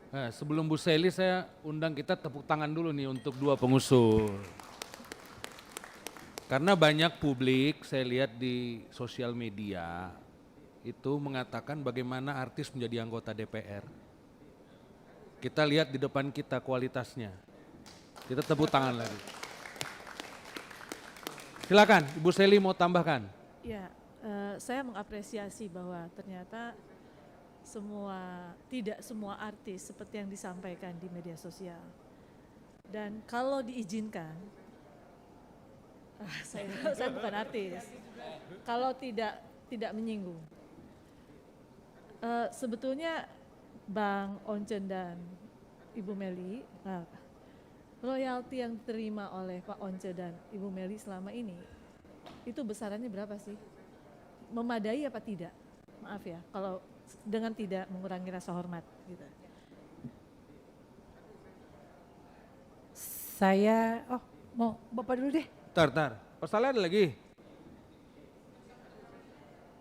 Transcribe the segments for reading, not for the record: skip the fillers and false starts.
Sebelum Bu Seli saya undang kita tepuk tangan dulu nih untuk dua pengusul. Karena banyak publik saya lihat di sosial media itu mengatakan bagaimana artis menjadi anggota DPR. Kita lihat di depan kita kualitasnya. Kita tepuk tangan lagi. Silakan, Ibu Seli mau tambahkan. Ya, saya mengapresiasi bahwa ternyata tidak semua artis seperti yang disampaikan di media sosial. Dan kalau diizinkan, saya bukan artis. Kalau tidak menyinggung, sebetulnya Bang Oncen dan Ibu Meli, royalti yang diterima oleh Pak Once dan Ibu Meli selama ini, itu besarannya berapa sih? Memadai apa tidak? Maaf ya, kalau dengan tidak mengurangi rasa hormat gitu. Mau Bapak dulu deh. Tar. Persoalan ada lagi?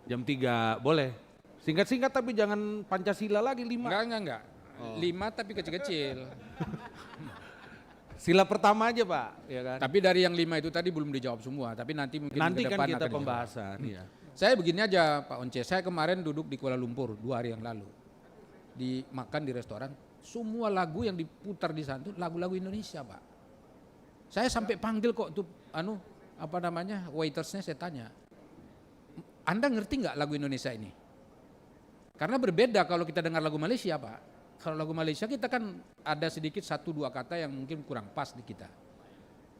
Jam 3, boleh. Singkat-singkat tapi jangan Pancasila lagi 5. Enggak. 5 tapi kecil-kecil. Sila pertama aja Pak, ya kan? Tapi dari yang 5 itu tadi belum dijawab semua, tapi nanti mungkin Nanti ke kan depan kita akan dijawab. pembahasan, ya. Saya begini aja Pak Once, saya kemarin duduk di Kuala Lumpur 2 hari yang lalu. Makan di restoran, semua lagu yang diputar di sana itu lagu-lagu Indonesia Pak. Saya sampai panggil kok tuh waitersnya saya tanya, Anda ngerti nggak lagu Indonesia ini? Karena berbeda kalau kita dengar lagu Malaysia Pak. Kalau lagu Malaysia kita kan ada sedikit 1-2 kata yang mungkin kurang pas di kita.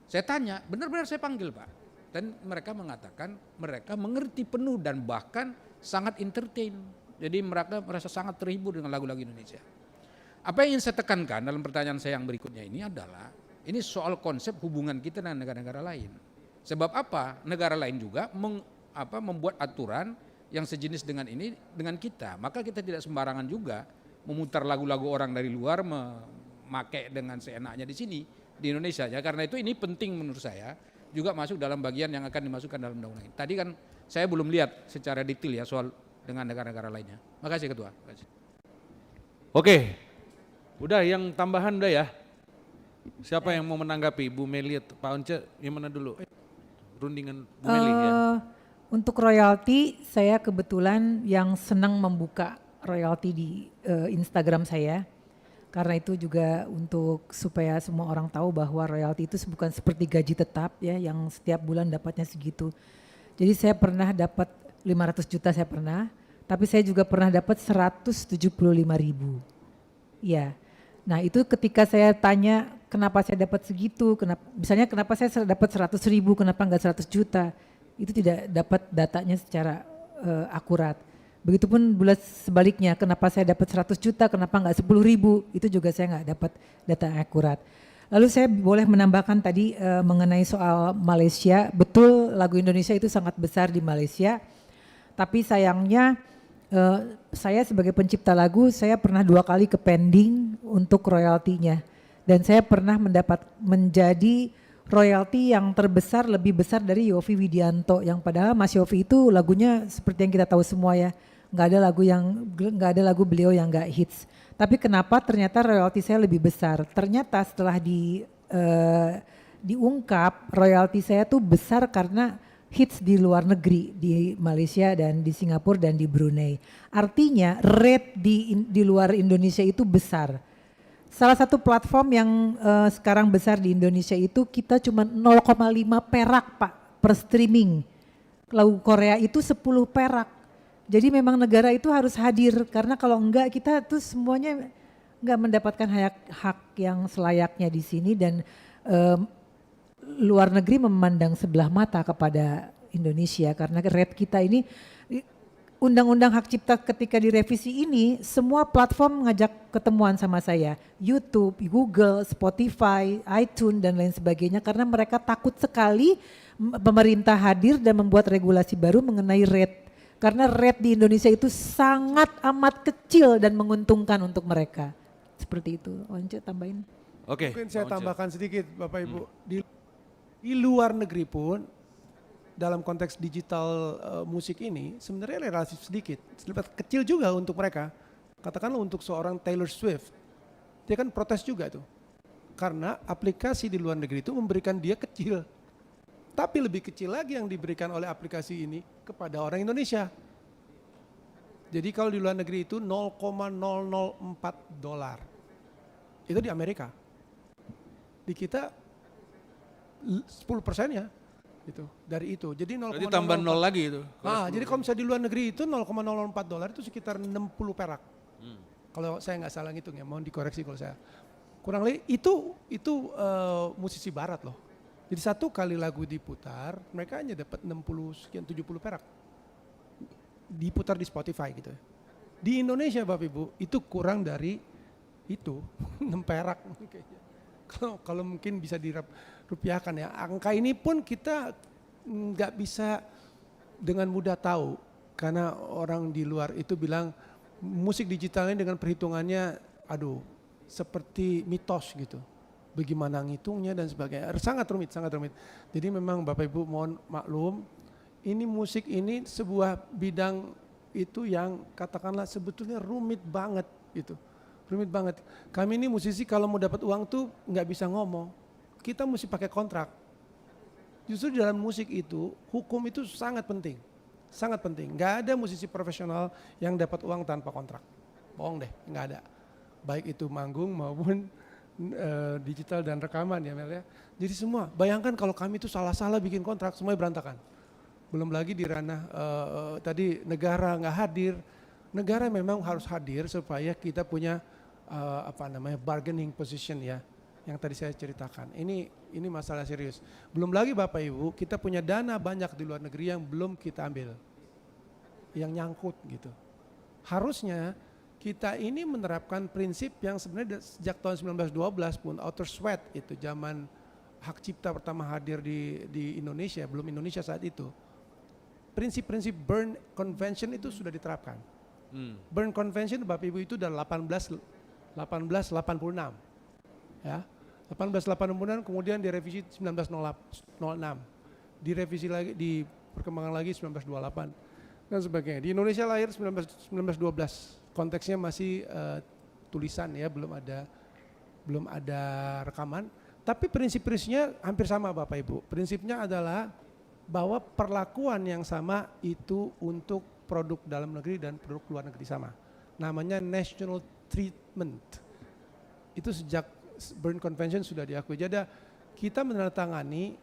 Saya tanya, benar-benar saya panggil Pak. Dan mereka mengatakan mereka mengerti penuh dan bahkan sangat entertain. Jadi mereka merasa sangat terhibur dengan lagu-lagu Indonesia. Apa yang ingin saya tekankan dalam pertanyaan saya yang berikutnya ini adalah, ini soal konsep hubungan kita dengan negara-negara lain. Sebab apa? Negara lain juga membuat aturan yang sejenis dengan ini dengan kita. Maka kita tidak sembarangan juga memutar lagu-lagu orang dari luar, memakai dengan seenaknya di sini, di Indonesia. Ya, karena itu ini penting menurut saya, juga masuk dalam bagian yang akan dimasukkan dalam undang-undang ini. Tadi kan saya belum lihat secara detail ya soal dengan negara-negara lainnya. Makasih Ketua. Makasih. Oke, udah yang tambahan udah ya. Siapa yang mau menanggapi? Bu Meli, Pak Once, yang mana dulu? Rundingan Bu Meli ya. Untuk royalti, saya kebetulan yang senang membuka royalti di Instagram saya. Karena itu juga untuk supaya semua orang tahu bahwa royalti itu bukan seperti gaji tetap ya, yang setiap bulan dapatnya segitu. Jadi saya pernah dapat 500 juta saya pernah, tapi saya juga pernah dapat 175.000. Ya, nah itu ketika saya tanya kenapa saya dapat segitu, kenapa saya dapat 100.000, kenapa enggak 100 juta, itu tidak dapat datanya secara akurat. Begitupun bulan sebaliknya, kenapa saya dapat 100 juta, kenapa enggak 10.000, itu juga saya enggak dapat data yang akurat. Lalu saya boleh menambahkan tadi mengenai soal Malaysia, betul lagu Indonesia itu sangat besar di Malaysia, tapi sayangnya saya sebagai pencipta lagu, saya pernah 2 kali ke pending untuk royaltinya. Dan saya pernah menjadi royalti yang terbesar, lebih besar dari Yovie Widianto, yang padahal Mas Yovie itu lagunya seperti yang kita tahu semua ya, nggak ada lagu beliau yang nggak hits. Tapi kenapa ternyata royalti saya lebih besar? Ternyata setelah diungkap royalti saya tuh besar karena hits di luar negeri, di Malaysia dan di Singapura dan di Brunei. Artinya rate di luar Indonesia itu besar. Salah satu platform yang sekarang besar di Indonesia itu kita cuma 0,5 perak Pak per streaming. Lagu Korea itu 10 perak. Jadi memang negara itu harus hadir karena kalau enggak kita tuh semuanya enggak mendapatkan hak yang selayaknya di sini dan luar negeri memandang sebelah mata kepada Indonesia karena rate kita ini Undang-Undang Hak Cipta ketika direvisi ini semua platform ngajak ketemuan sama saya, YouTube, Google, Spotify, iTunes dan lain sebagainya karena mereka takut sekali pemerintah hadir dan membuat regulasi baru mengenai rate karena rate di Indonesia itu sangat amat kecil dan menguntungkan untuk mereka. Seperti itu. Once tambahin. Oke. Mungkin saya tambahkan sedikit Bapak Ibu. Di luar negeri pun dalam konteks digital musik ini sebenarnya relatif sedikit. Kecil juga untuk mereka. Katakanlah untuk seorang Taylor Swift. dia kan protes juga tuh. Karena aplikasi di luar negeri itu memberikan dia kecil. Tapi lebih kecil lagi yang diberikan oleh aplikasi ini kepada orang Indonesia. Jadi kalau di luar negeri itu 0,004 dolar. Itu di Amerika. Di kita 10%-nya itu dari itu. Jadi 0,004. Berarti tambah nol lagi itu. Jadi kalau misalnya di luar negeri itu 0,004 dolar itu sekitar 60 perak. Kalau saya nggak salah ngitung ya, mohon dikoreksi kalau saya. Kurang lebih itu musisi barat loh. Jadi satu kali lagu diputar, mereka hanya dapat 60 sekian 70 perak. Diputar di Spotify gitu. Di Indonesia Bapak Ibu itu kurang dari itu 6 perak. Kalau mungkin bisa dirupiahkan ya. Angka ini pun kita nggak bisa dengan mudah tahu karena orang di luar itu bilang musik digitalnya dengan perhitungannya aduh seperti mitos gitu. Bagaimana ngitungnya dan sebagainya. Sangat rumit, sangat rumit. Jadi memang Bapak Ibu mohon maklum, ini musik ini sebuah bidang itu yang katakanlah sebetulnya rumit banget gitu. Rumit banget. Kami ini musisi kalau mau dapat uang tuh nggak bisa ngomong. Kita mesti pakai kontrak. Justru di dalam musik itu, hukum itu sangat penting. Sangat penting. Nggak ada musisi profesional yang dapat uang tanpa kontrak. Bohong deh, nggak ada. Baik itu manggung maupun digital dan rekaman ya Mel ya. Jadi semua, bayangkan kalau kami itu salah-salah bikin kontrak, semuanya berantakan. Belum lagi di ranah tadi negara nggak hadir. Negara memang harus hadir supaya kita punya bargaining position ya, yang tadi saya ceritakan. Ini masalah serius. Belum lagi Bapak Ibu, kita punya dana banyak di luar negeri yang belum kita ambil, yang nyangkut gitu. Harusnya kita ini menerapkan prinsip yang sebenarnya sejak tahun 1912 pun, outer sweat itu zaman hak cipta pertama hadir di Indonesia, belum Indonesia saat itu. Prinsip-prinsip Berne Convention itu sudah diterapkan. Berne Convention Bapak Ibu itu dari 1886 ya. 1886 kemudian direvisi 1906, direvisi lagi, diperkembangkan lagi 1928 dan sebagainya. Di Indonesia lahir 1912, konteksnya masih tulisan ya, belum ada rekaman. Tapi prinsip-prinsipnya hampir sama Bapak Ibu. Prinsipnya adalah bahwa perlakuan yang sama itu untuk produk dalam negeri dan produk luar negeri sama. Namanya national treatment. Itu sejak Berne Convention sudah diakui. Jadi kita menandatangani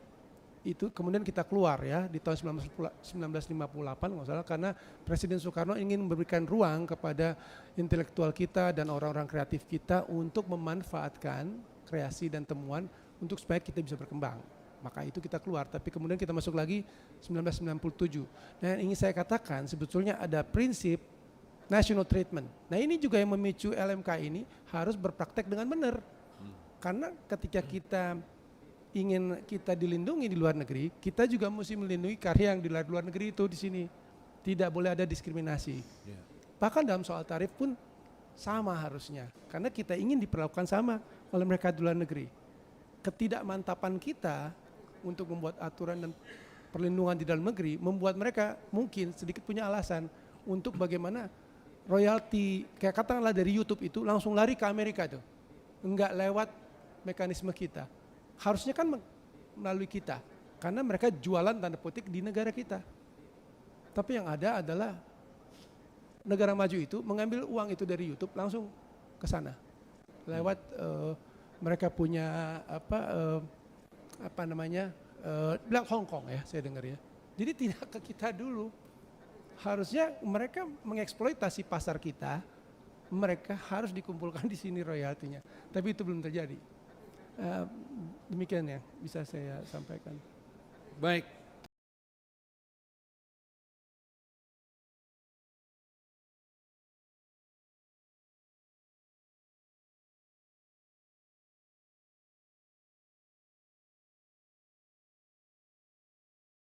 itu, kemudian kita keluar ya di tahun 1958 nggak salah, karena Presiden Soekarno ingin memberikan ruang kepada intelektual kita dan orang-orang kreatif kita untuk memanfaatkan kreasi dan temuan untuk supaya kita bisa berkembang. Maka itu kita keluar, tapi kemudian kita masuk lagi 1997. Dan yang ingin saya katakan sebetulnya ada prinsip national treatment. Nah ini juga yang memicu LMK ini harus berpraktek dengan benar. Karena ketika kita ingin kita dilindungi di luar negeri, kita juga mesti melindungi karya yang di luar negeri itu di sini. Tidak boleh ada diskriminasi. Bahkan dalam soal tarif pun sama harusnya. Karena kita ingin diperlakukan sama oleh mereka di luar negeri. Ketidakmantapan kita untuk membuat aturan dan perlindungan di dalam negeri membuat mereka mungkin sedikit punya alasan untuk bagaimana royalti, kayak katakanlah dari YouTube itu langsung lari ke Amerika tuh. Enggak lewat mekanisme kita. Harusnya kan melalui kita. Karena mereka jualan tanda petik di negara kita. Tapi yang ada adalah negara maju itu mengambil uang itu dari YouTube langsung ke sana. Lewat mereka punya Black Hong Kong ya saya dengar ya. Jadi tidak ke kita dulu. Harusnya mereka mengeksploitasi pasar kita, mereka harus dikumpulkan di sini royaltinya. Tapi itu belum terjadi. Demikian ya bisa saya sampaikan. Baik,